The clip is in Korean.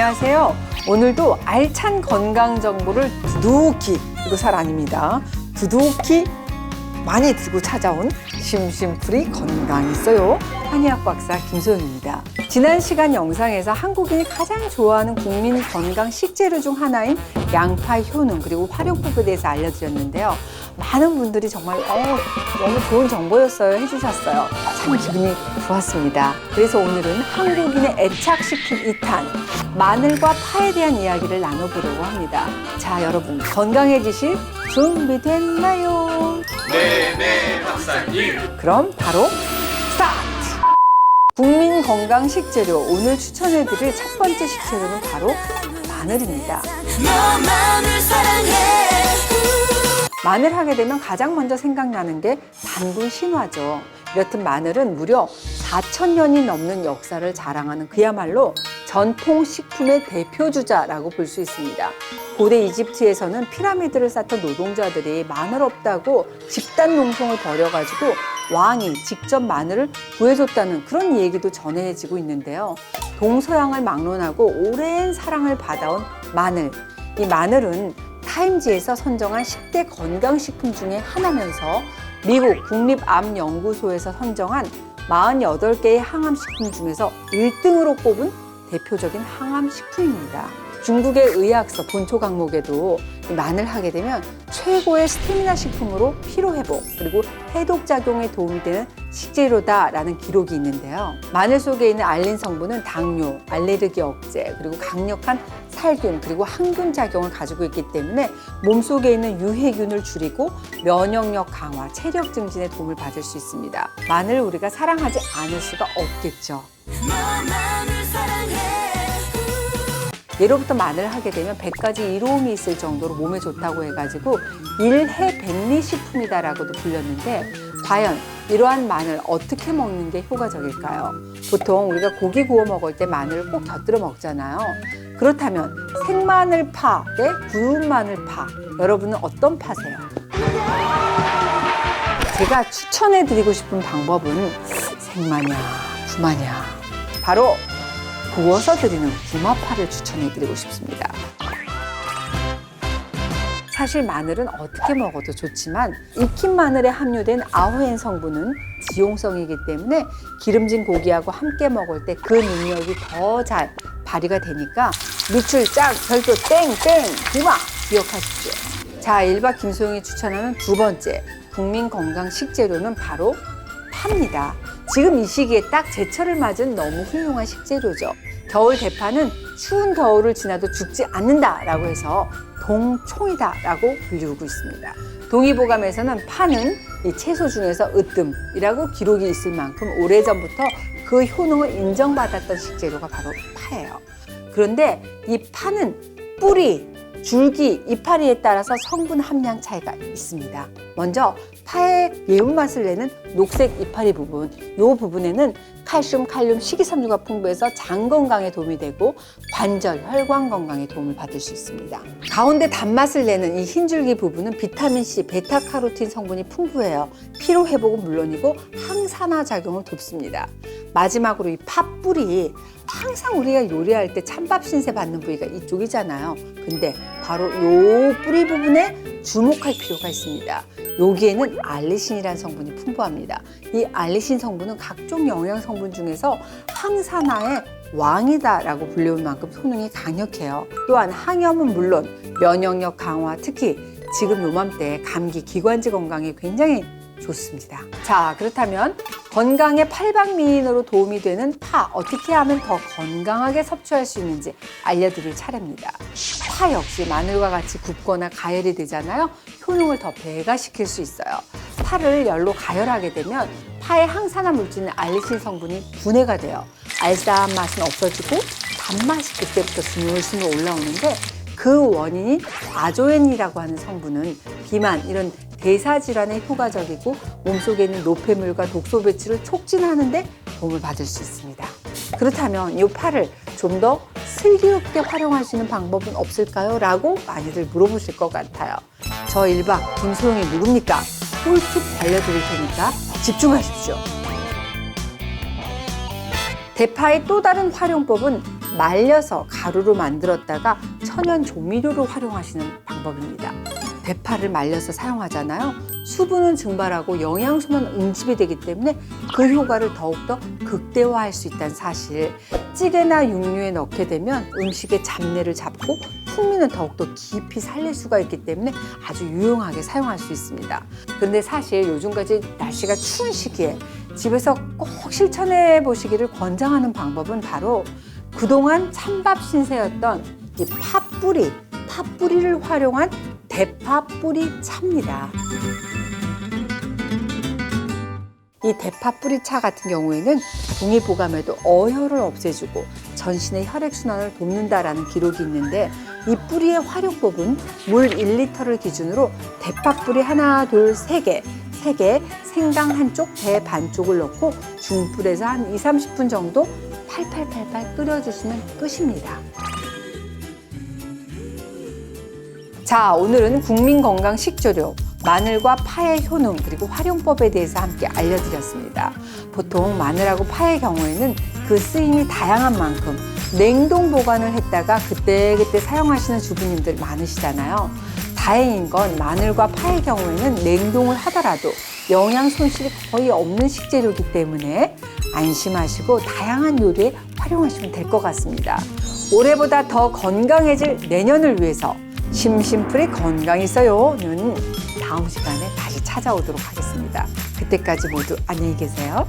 안녕하세요. 오늘도 알찬 건강 정보를 두둑히, 이거 살 아닙니다. 두둑히 많이 들고 찾아온 심심풀이 건강 있어요. 한의학 박사 김소영입니다. 지난 시간 영상에서 한국인이 가장 좋아하는 국민 건강 식재료 중 하나인 양파의 효능 그리고 활용법에 대해서 알려드렸는데요. 많은 분들이 정말 너무 좋은 정보였어요 해주셨어요. 참 기분이 좋았습니다. 그래서 오늘은 한국인의 애착식품 2탄 마늘과 파에 대한 이야기를 나눠보려고 합니다. 자, 여러분 건강해지실 준비됐나요? 네, 박사님. 그럼 바로 스타트! 국민 건강 식재료, 오늘 추천해드릴 첫 번째 식재료는 바로 마늘입니다. 너만을 사랑해. 마늘 하게 되면 가장 먼저 생각나는 게 단군 신화죠. 이렇듯 마늘은 무려 4,000년이 넘는 역사를 자랑하는 그야말로 전통 식품의 대표주자라고 볼 수 있습니다. 고대 이집트에서는 피라미드를 쌓던 노동자들이 마늘 없다고 집단 농성을 벌여가지고 왕이 직접 마늘을 구해줬다는 그런 얘기도 전해지고 있는데요. 동서양을 막론하고 오랜 사랑을 받아온 마늘. 이 마늘은 타임지에서 선정한 10대 건강식품 중에 하나면서 미국 국립암연구소에서 선정한 48개의 항암식품 중에서 1등으로 꼽은 대표적인 항암식품입니다. 중국의 의학서 본초 강목에도 마늘 하게 되면 최고의 스태미나 식품으로 피로회복 그리고 해독작용에 도움이 되는 식재료다라는 기록이 있는데요. 마늘 속에 있는 알린 성분은 당뇨, 알레르기 억제, 그리고 강력한 살균 그리고 항균 작용을 가지고 있기 때문에 몸속에 있는 유해균을 줄이고 면역력 강화, 체력 증진에 도움을 받을 수 있습니다. 마늘을 우리가 사랑하지 않을 수가 없겠죠. 너만을 사랑해. 예로부터 마늘을 하게 되면 100가지 이로움이 있을 정도로 몸에 좋다고 해가지고 일해백리식품이다라고도 불렸는데 과연 이러한 마늘 어떻게 먹는 게 효과적일까요? 보통 우리가 고기 구워 먹을 때 마늘을 꼭 곁들여 먹잖아요. 그렇다면 생마늘파 대 구운 마늘파, 여러분은 어떤 파세요? 제가 추천해드리고 싶은 방법은 생마냐, 구마냐, 바로 구워서 드리는 구마파를 추천해드리고 싶습니다. 사실 마늘은 어떻게 먹어도 좋지만 익힌 마늘에 함유된 아호엔 성분은 지용성이기 때문에 기름진 고기하고 함께 먹을 때 그 능력이 더 잘 발휘가 되니까 노출 짝 별도 땡땡 구마 기억하십시오. 자, 일박 김소영이 추천하는 두 번째 국민 건강 식재료는 바로 파입니다. 지금 이 시기에 딱 제철을 맞은 너무 훌륭한 식재료죠. 겨울 대파는 추운 겨울을 지나도 죽지 않는다라고 해서 동총이다라고 불리우고 있습니다. 동의보감에서는 파는 이 채소 중에서 으뜸이라고 기록이 있을 만큼 오래전부터 그 효능을 인정받았던 식재료가 바로 파예요. 그런데 이 파는 뿌리, 줄기, 이파리에 따라서 성분 함량 차이가 있습니다. 먼저 파의 매운맛을 내는 녹색 이파리 부분, 이 부분에는 칼슘, 칼륨, 식이섬유가 풍부해서 장 건강에 도움이 되고 관절, 혈관 건강에 도움을 받을 수 있습니다. 가운데 단맛을 내는 이 흰줄기 부분은 비타민C, 베타카로틴 성분이 풍부해요. 피로 회복은 물론이고 항산화 작용을 돕습니다. 마지막으로 이 팥뿌리, 항상 우리가 요리할 때 찬밥 신세 받는 부위가 이쪽이잖아요. 근데 바로 요 뿌리 부분에 주목할 필요가 있습니다. 여기에는 알리신이라는 성분이 풍부합니다. 이 알리신 성분은 각종 영양 성분 중에서 항산화의 왕이다라고 불리울 만큼 효능이 강력해요. 또한 항염은 물론 면역력 강화, 특히 지금 요맘때 감기, 기관지 건강에 굉장히 좋습니다. 자, 그렇다면 건강에 팔방미인으로 도움이 되는 파, 어떻게 하면 더 건강하게 섭취할 수 있는지 알려드릴 차례입니다. 파 역시 마늘과 같이 굽거나 가열이 되잖아요. 효능을 더 배가시킬 수 있어요. 파를 열로 가열하게 되면 파의 항산화 물질인 알리신 성분이 분해가 돼요. 알싸한 맛은 없어지고 단맛이 그때부터 스물스물 올라오는데 그 원인인 아조엔이라고 하는 성분은 비만, 이런 대사질환에 효과적이고 몸속에 있는 노폐물과 독소 배출을 촉진하는 데 도움을 받을 수 있습니다. 그렇다면 이 파를 좀 더 슬기롭게 활용할 수 있는 방법은 없을까요? 라고 많이들 물어보실 것 같아요. 저 일박 김소영이 누굽니까? 꿀팁 알려드릴 테니까 집중하십시오. 대파의 또 다른 활용법은 말려서 가루로 만들었다가 천연 조미료로 활용하시는 방법입니다. 대파를 말려서 사용하잖아요. 수분은 증발하고 영양소는 응집이 되기 때문에 그 효과를 더욱더 극대화할 수 있다는 사실. 찌개나 육류에 넣게 되면 음식의 잡내를 잡고 풍미는 더욱더 깊이 살릴 수가 있기 때문에 아주 유용하게 사용할 수 있습니다. 그런데 사실 요즘까지 날씨가 추운 시기에 집에서 꼭 실천해 보시기를 권장하는 방법은 바로 그동안 찬밥 신세였던 이 팥뿌리를 활용한 대파 뿌리 차입니다. 이 대파 뿌리 차 같은 경우에는 동의보감에도 어혈을 없애주고 전신의 혈액순환을 돕는다라는 기록이 있는데 이 뿌리의 활용법은 물 1리터를 기준으로 대파 뿌리 하나, 둘, 세 개, 생강 한쪽, 배 반쪽을 넣고 중불에서 한 20-30분 정도 팔팔 끓여주시면 끝입니다. 자, 오늘은 국민건강 식재료 마늘과 파의 효능 그리고 활용법에 대해서 함께 알려드렸습니다. 보통 마늘하고 파의 경우에는 그 쓰임이 다양한 만큼 냉동 보관을 했다가 그때그때 사용하시는 주부님들 많으시잖아요. 다행인 건 마늘과 파의 경우에는 냉동을 하더라도 영양 손실이 거의 없는 식재료이기 때문에 안심하시고 다양한 요리에 활용하시면 될 것 같습니다. 올해보다 더 건강해질 내년을 위해서 심심풀이 건강히 있어요는 다음 시간에 다시 찾아오도록 하겠습니다. 그때까지 모두 안녕히 계세요.